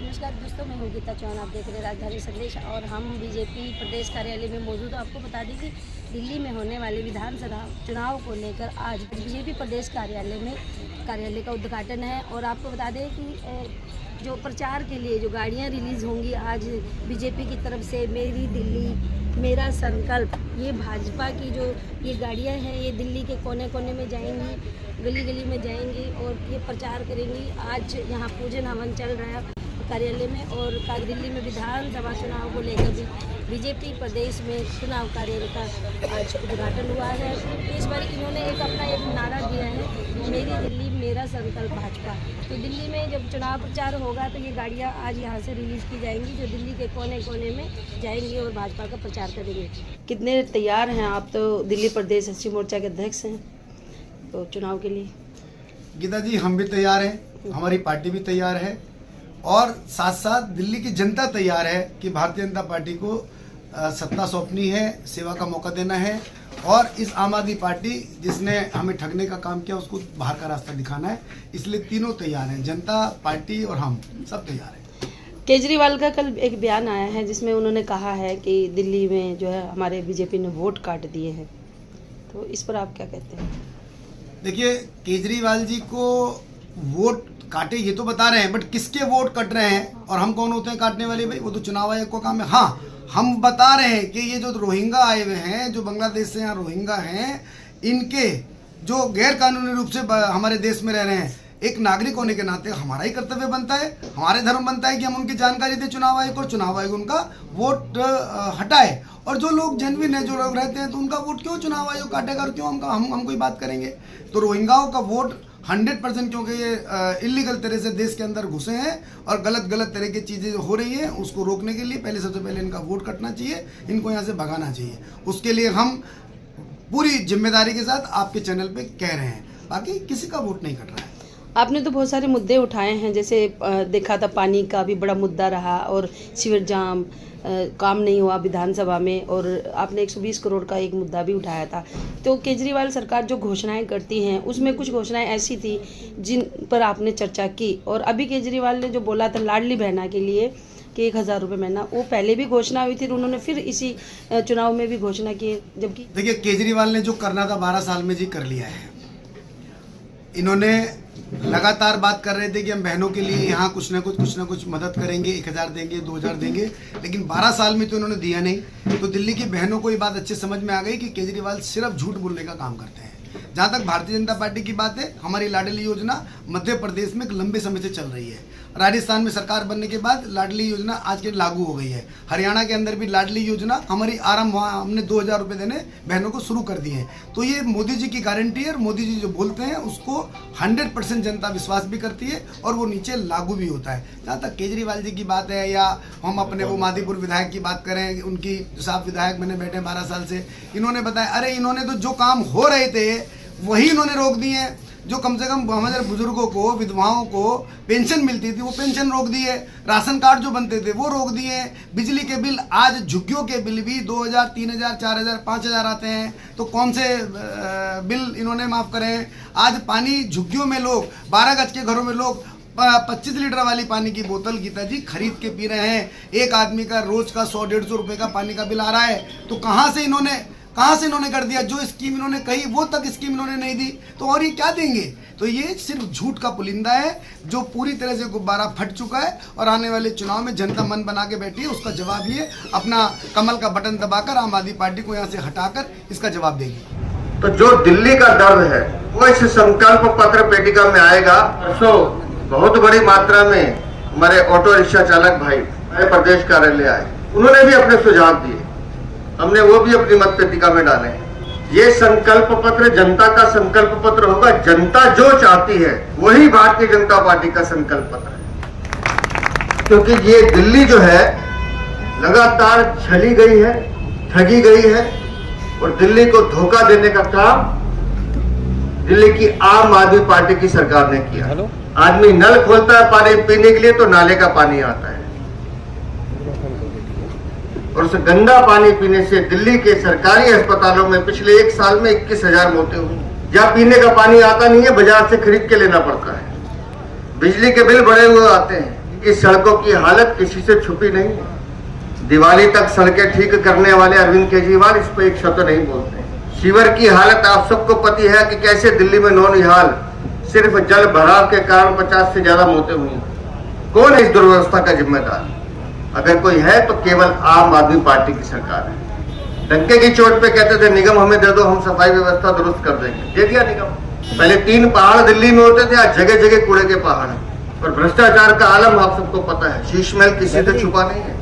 नमस्कार दोस्तों, मैं हूँ गीता चौहान। आप देख रहे हैं राजधानी संदेश और हम बीजेपी प्रदेश कार्यालय में मौजूद हैं। आपको बता दें कि दिल्ली में होने वाले विधानसभा चुनाव को लेकर आज बीजेपी प्रदेश कार्यालय का उद्घाटन है। और आपको बता दें कि जो प्रचार के लिए जो गाड़ियाँ रिलीज़ होंगी आज बीजेपी की तरफ से, मेरी दिल्ली मेरा संकल्प, ये भाजपा की जो ये गाड़ियाँ हैं ये दिल्ली के कोने कोने में जाएंगी, गली गली में जाएंगी और ये प्रचार करेंगी। आज यहाँ पूजन हवन चल रहा है कार्यालय में और दिल्ली में विधानसभा चुनाव को लेकर भी बीजेपी प्रदेश में चुनाव कार्यालय का आज उद्घाटन हुआ है। इस बार इन्होंने अपना एक नारा दिया है, मेरी दिल्ली मेरा संकल्प भाजपा। तो दिल्ली में जब चुनाव प्रचार होगा तो ये गाड़ियाँ आज यहाँ से रिलीज़ की जाएंगी जो दिल्ली के कोने कोने में जाएंगी और भाजपा का प्रचार करेंगे। कितने तैयार हैं आप? तो दिल्ली प्रदेश एससी मोर्चा के अध्यक्ष हैं तो चुनाव के लिए। गीता जी, हम भी तैयार हैं, हमारी पार्टी भी तैयार है और साथ साथ दिल्ली की जनता तैयार है कि भारतीय जनता पार्टी को सत्ता सौंपनी है, सेवा का मौका देना है और इस आम आदमी पार्टी जिसने हमें ठगने का काम किया उसको बाहर का रास्ता दिखाना है। इसलिए तीनों तैयार हैं, जनता, पार्टी और हम सब तैयार हैं। केजरीवाल का कल एक बयान आया है जिसमें उन्होंने कहा है कि दिल्ली में जो है हमारे बीजेपी ने वोट काट दिए हैं, तो इस पर आप क्या कहते हैं? देखिए, केजरीवाल जी को वोट काटे ये तो बता रहे हैं, बट किसके वोट कट रहे हैं और हम कौन होते हैं काटने वाले? भाई वो तो चुनाव आयोग का काम है। हाँ, हम बता रहे हैं कि ये जो रोहिंगा आए हुए हैं, जो बांग्लादेश से यहाँ रोहिंगा हैं, इनके जो गैर कानूनी रूप से हमारे देश में रह रहे हैं, एक नागरिक होने के नाते हमारा ही कर्तव्य बनता है, हमारे धर्म बनता है कि हम उनकी जानकारी दें चुनाव आयोग को, चुनाव आयोग उनका वोट हटाए। और जो लोग जेन्युइन है, जो लोग रहते हैं, तो उनका वोट क्यों चुनाव आयोग काटेगा और क्यों हम कोई बात करेंगे? तो रोहिंगाओं का वोट 100%, क्योंकि ये इलीगल तरह से देश के अंदर घुसे हैं और गलत तरह की चीज़ें हो रही हैं, उसको रोकने के लिए सबसे पहले इनका वोट कटना चाहिए, इनको यहाँ से भगाना चाहिए। उसके लिए हम पूरी जिम्मेदारी के साथ आपके चैनल पे कह रहे हैं, बाकी किसी का वोट नहीं कट रहा है। आपने तो बहुत सारे मुद्दे उठाए हैं, जैसे देखा था पानी का भी बड़ा मुद्दा रहा और सीवर जाम, काम नहीं हुआ विधानसभा में, और आपने 120 करोड़ का एक मुद्दा भी उठाया था। तो केजरीवाल सरकार जो घोषणाएं करती हैं उसमें कुछ घोषणाएं ऐसी थी जिन पर आपने चर्चा की, और अभी केजरीवाल ने जो बोला था लाडली बहना के लिए कि 1000 रुपये महीना, वो पहले भी घोषणा हुई थी, उन्होंने फिर इसी चुनाव में भी घोषणा की। जबकि देखिए, केजरीवाल ने जो करना था 12 साल में जी कर लिया है। इन्होंने लगातार बात कर रहे थे कि हम बहनों के लिए यहाँ कुछ ना कुछ मदद करेंगे, 1000 देंगे, 2000 देंगे, लेकिन 12 साल में तो इन्होंने दिया नहीं। तो दिल्ली की बहनों को ये बात अच्छे समझ में आ गई कि केजरीवाल सिर्फ झूठ बोलने का काम करते हैं। जहाँ तक भारतीय जनता पार्टी की बात है, हमारी लाडली योजना मध्य प्रदेश में एक लंबे समय से चल रही है। राजस्थान में सरकार बनने के बाद लाडली योजना आज के लागू हो गई है। हरियाणा के अंदर भी लाडली योजना हमारी आरंभ, हमने 2000 रुपये देने बहनों को शुरू कर दिए हैं। तो ये मोदी जी की गारंटी है और मोदी जी जो बोलते हैं उसको 100% जनता विश्वास भी करती है और वो नीचे लागू भी होता है। जहाँ तक केजरीवाल जी की बात है या हम अपने वो मादीपुर विधायक की बात करें, उनकी साहब विधायक मैंने बैठे 12 साल से, इन्होंने बताया, अरे इन्होंने तो जो काम हो रहे थे वही इन्होंने रोक दिए हैं। जो कम से कम हमारे बुजुर्गों को, विधवाओं को पेंशन मिलती थी वो पेंशन रोक दी है, राशन कार्ड जो बनते थे वो रोक दिए हैं, बिजली के बिल, आज झुग्गियों के बिल भी 2000, 3000, 4000, 5000 आते हैं। तो कौन से बिल इन्होंने माफ़ करे हैं? आज पानी झुग्गियों में लोग 12 गज के घरों में लोग 25 लीटर वाली पानी की बोतल गीता जी खरीद के पी रहे हैं। एक आदमी का रोज का 100-150 रुपये का पानी का बिल आ रहा है। तो कहाँ से इन्होंने कर दिया? जो स्कीम इन्होंने कही वो तक स्कीम इन्होंने नहीं दी, तो और ये क्या देंगे? तो ये सिर्फ झूठ का पुलिंदा है जो पूरी तरह से गुब्बारा फट चुका है और आने वाले चुनाव में जनता मन बना के बैठी है। उसका जवाब ये अपना कमल का बटन दबाकर आम आदमी पार्टी को यहाँ से हटाकर इसका जवाब देगी। तो जो दिल्ली का दर्द है वो इस संकल्प पत्र पेटिका में आएगा। परसों बहुत बड़ी मात्रा में हमारे ऑटो रिक्शा चालक भाई हमारे प्रदेश कार्यालय आए, उन्होंने भी अपने सुझाव दिए, हमने वो भी अपनी मत पेटिका में डाले। ये संकल्प पत्र जनता का संकल्प पत्र होगा। जनता जो चाहती है वही भारतीय जनता पार्टी का संकल्प पत्र है, क्योंकि ये दिल्ली जो है लगातार छली गई है, ठगी गई है और दिल्ली को धोखा देने का काम दिल्ली की आम आदमी पार्टी की सरकार ने किया। आदमी नल खोलता है पानी पीने के लिए तो नाले का पानी आता है और उस गंदा पानी पीने से दिल्ली के सरकारी अस्पतालों में पिछले 1 साल में 21,000 मौतें हुई। जहाँ पीने का पानी आता नहीं है, बाजार से खरीद के लेना पड़ता है। बिजली के बिल बढ़े हुए आते हैं, कि सड़कों की हालत किसी से छुपी नहीं है। दिवाली तक सड़कें ठीक करने वाले अरविंद केजरीवाल इस पर एक शब्द नहीं बोलते। सीवर की हालत आप सबको पता है कि कैसे दिल्ली में नौनिहाल सिर्फ जल भराव के कारण 50 से ज्यादा मौतें हुई। कौन है इस दुर्व्यवस्था का जिम्मेदार? अगर कोई है तो केवल आम आदमी पार्टी की सरकार है। डंके की चोट पे कहते थे निगम हमें दे दो, हम सफाई व्यवस्था दुरुस्त कर देंगे, दे दिया निगम। पहले 3 पहाड़ दिल्ली में होते थे, आज जगह जगह कूड़े के पहाड़ हैं। और भ्रष्टाचार का आलम आप सबको पता है, शीश महल किसी से छुपा नहीं है।